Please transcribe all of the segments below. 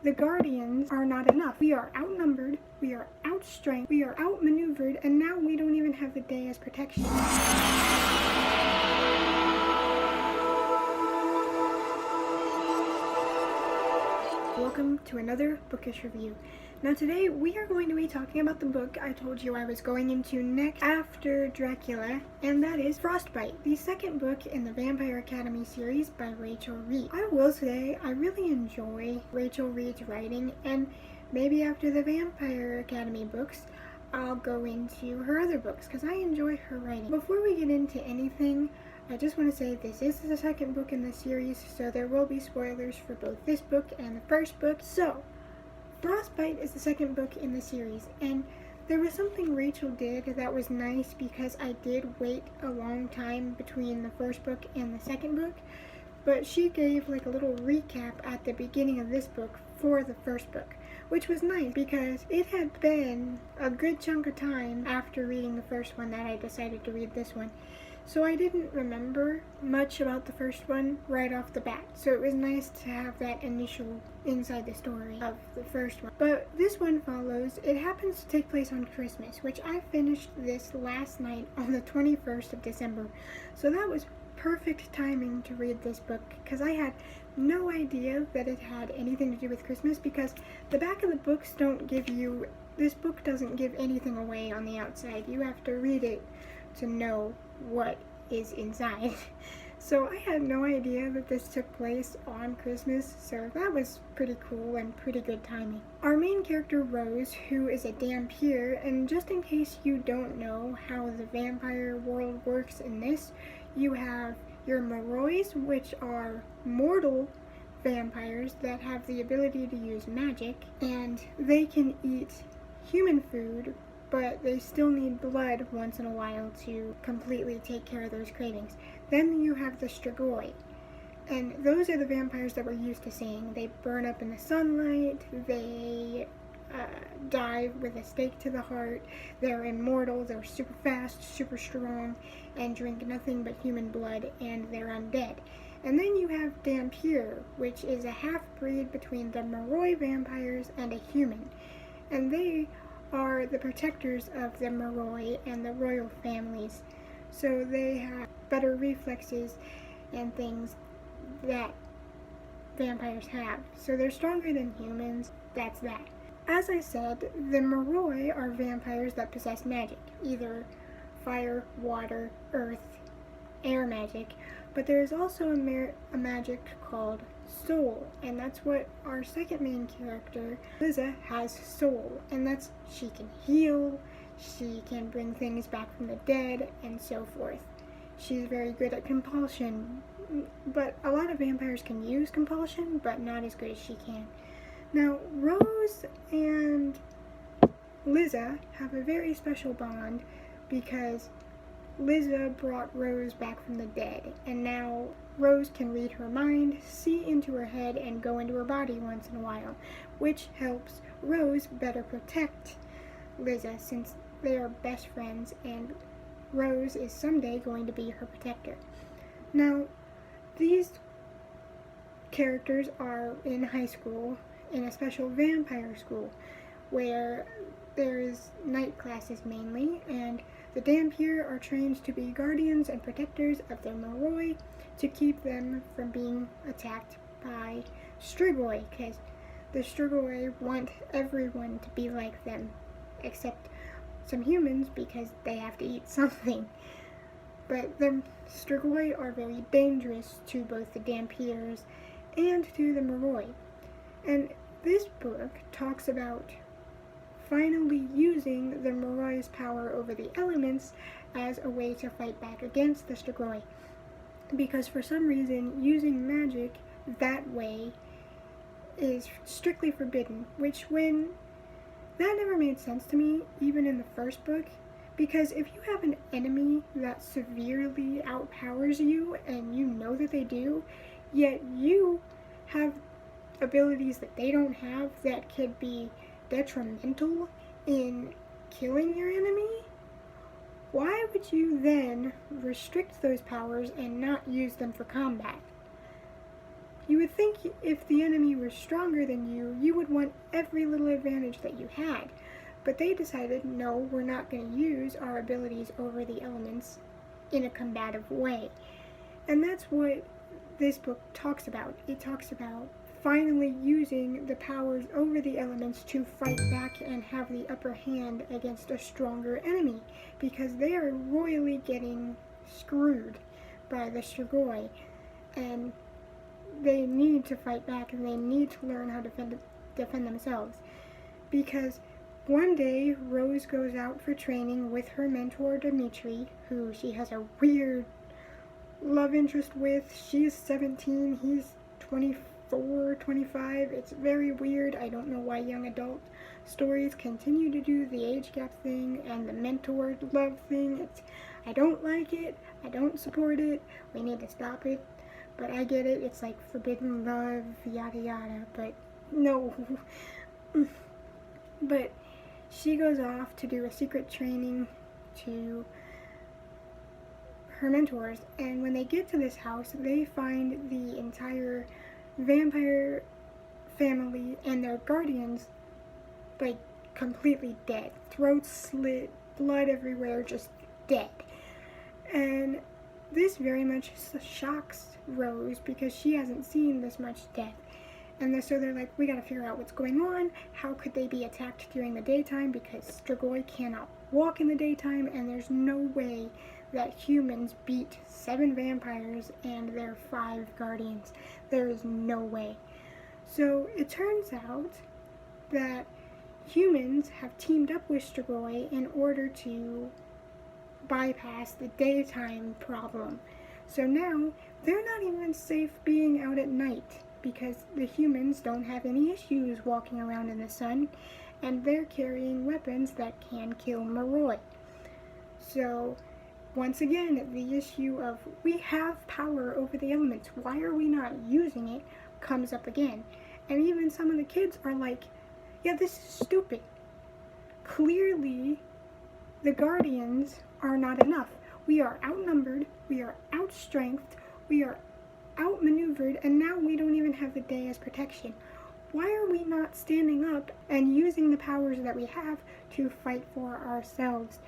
the Guardians are not enough. We are outnumbered, we are outstrengthed, we are outmaneuvered, and now we don't even have the day as protection. Welcome to another bookish review. Now today we are going to be talking about the book I told you I was going into next after Dracula, and that is FrostBite, the second book in the Vampire Academy series by Rachel Reed. I will say I really enjoy Rachel Reed's writing, and maybe after the Vampire Academy books I'll go into her other books because I enjoy her writing. Before we get into anything, I just want to say this is the second book in the series, so there will be spoilers for both this book and the first book. So FrostBite is the second book in the series, and there was something Rachel did that was nice because I did wait a long time between the first book and the second book, but she gave like a little recap at the beginning of this book for the first book, which was nice because it had been a good chunk of time after reading the first one that I decided to read this one. So I didn't remember much about the first one right off the bat, so it was nice to have that initial inside the story of the first one. But this one follows, it happens to take place on Christmas, which I finished this last night on the 21st of December. So that was perfect timing to read this book because I had no idea that it had anything to do with Christmas because the back of the books don't give you, this book doesn't give anything away on the outside. You have to read it to know what is inside. So I had no idea that this took place on Christmas, so that was pretty cool and pretty good timing. Our main character Rose, who is a Dhampir, and just in case you don't know how the vampire world works in this, you have your Morois, which are mortal vampires that have the ability to use magic, and they can eat human food, but they still need blood once in a while to completely take care of those cravings. Then you have the Strigoi, and those are the vampires that we're used to seeing. They burn up in the sunlight, they die with a stake to the heart, they're immortal, they're super fast, super strong, and drink nothing but human blood, and they're undead. And then you have Dhampir, which is a half-breed between the Moroi vampires and a human, and they are the protectors of the Moroi and the royal families, so they have better reflexes and things that vampires have, so they're stronger than humans. That's that. As I said, the Moroi are vampires that possess magic, either fire, water, earth, air magic, but there is also a magic called soul, and that's what our second main character, Liza, has soul, and that's she can heal, she can bring things back from the dead, and so forth. She's very good at compulsion, but a lot of vampires can use compulsion, but not as good as she can. Now, Rose and Liza have a very special bond because Liza brought Rose back from the dead, and now Rose can read her mind, see into her head, and go into her body once in a while, which helps Rose better protect Liza since they are best friends, and Rose is someday going to be her protector. Now, these characters are in high school, in a special vampire school, where there is night classes mainly, and the Dhampir are trained to be guardians and protectors of their Moroi to keep them from being attacked by Strigoi, because the Strigoi want everyone to be like them, except some humans because they have to eat something. But the Strigoi are very dangerous to both the Dhampirs and to the Moroi. And this book talks about finally using the Moroi's power over the elements as a way to fight back against the Strigoi. Because for some reason, using magic that way is strictly forbidden, which that never made sense to me, even in the first book, because if you have an enemy that severely outpowers you, and you know that they do, yet you have abilities that they don't have that could be detrimental in killing your enemy, why would you then restrict those powers and not use them for combat? You would think if the enemy was stronger than you, you every little advantage that you had. But they decided, no, we're not going to use our abilities over the elements in a combative way. And that's what this book talks about. It talks about finally using the powers over the elements to fight back and have the upper hand against a stronger enemy, because they are royally getting screwed by the Strigoi, and they need to fight back and they need to learn how to defend themselves. Because one day Rose goes out for training with her mentor Dimitri, who she has a weird love interest with. She's 17, he's 24, 25. It's very weird. I don't know why young adult stories continue to do the age gap thing and the mentor love thing. I don't like it. I don't support it. We need to stop it. But I get it. It's like forbidden love, yada yada. But no. But she goes off to do a secret training to her mentors, and when they get to this house, they find the entire vampire family and their guardians like completely dead, throats slit, blood everywhere, just dead. And this very much shocks Rose because she hasn't seen this much death. And so they're like, we gotta figure out what's going on. How could they be attacked during the daytime? Because Strigoi cannot walk in the daytime, and there's no way that humans beat 7 vampires and their 5 guardians. There is no way. So it turns out that humans have teamed up with Strigoi in order to bypass the daytime problem. So now they're not even safe being out at night because the humans don't have any issues walking around in the sun, and they're carrying weapons that can kill Moroi. So once again, the issue of we have power over the elements, why are we not using it, comes up again. And even some of the kids are like, yeah, this is stupid. Clearly, the Guardians are not enough. We are outnumbered, we are outstrengthed, we are outmaneuvered, and now we don't even have the day as protection. Why are we not standing up and using the powers that we have to fight for ourselves?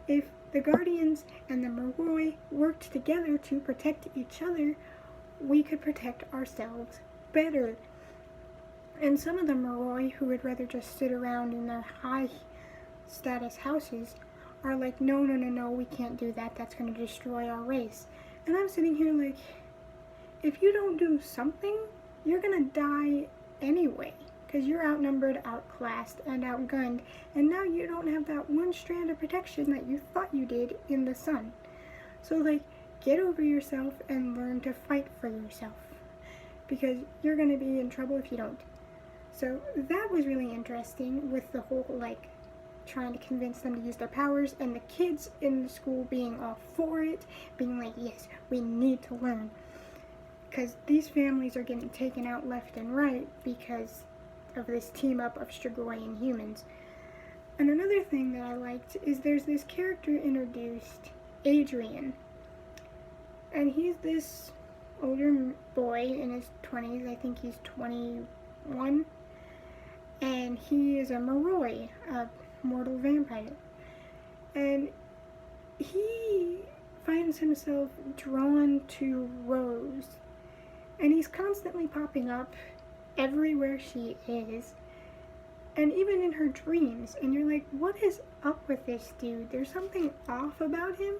If the Guardians and the Moroi worked together to protect each other, we could protect ourselves better. And some of the Moroi who would rather just sit around in their high status houses are like, no, we can't do that. That's going to destroy our race. And I'm sitting here like, if you don't do something, you're going to die anyway, because you're outnumbered, outclassed, and outgunned, and now you don't have that one strand of protection that you thought you did in the sun. So like, get over yourself and learn to fight for yourself, because you're going to be in trouble if you don't. So that was really interesting, with the whole like trying to convince them to use their powers, and the kids in the school being all for it, being like, yes, we need to learn. Because these families are getting taken out left and right because of this team up of Strigoi and humans. And another thing that I liked is there's this character introduced, Adrian. And he's this older boy in his 20s, I think he's 21. And he is a Moroi, a mortal vampire. And he finds himself drawn to Rose. And he's constantly popping up everywhere she is, and even in her dreams, and you're like, what is up with this dude? There's something off about him.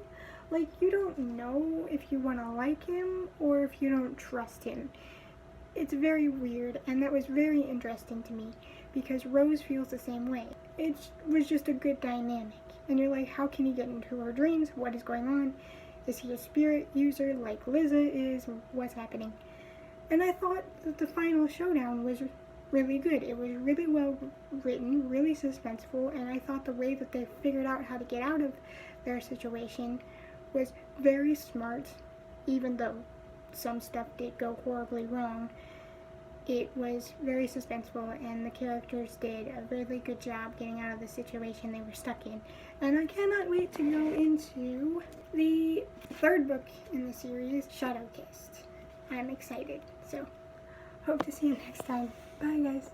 Like, you don't know if you want to like him or if you don't trust him. It's very weird, and that was very interesting to me, because Rose feels the same way. It was just a good dynamic, and you're like, how can he get into her dreams? What is going on? Is he a spirit user like Liza is? What's happening? And I thought that the final showdown was really good. It was really well written, really suspenseful, and I thought the way that they figured out how to get out of their situation was very smart, even though some stuff did go horribly wrong. It was very suspenseful, and the characters did a really good job getting out of the situation they were stuck in. And I cannot wait to go into the 3rd book in the series, Shadowkissed. I'm excited. So, hope to see you next time. Bye, guys.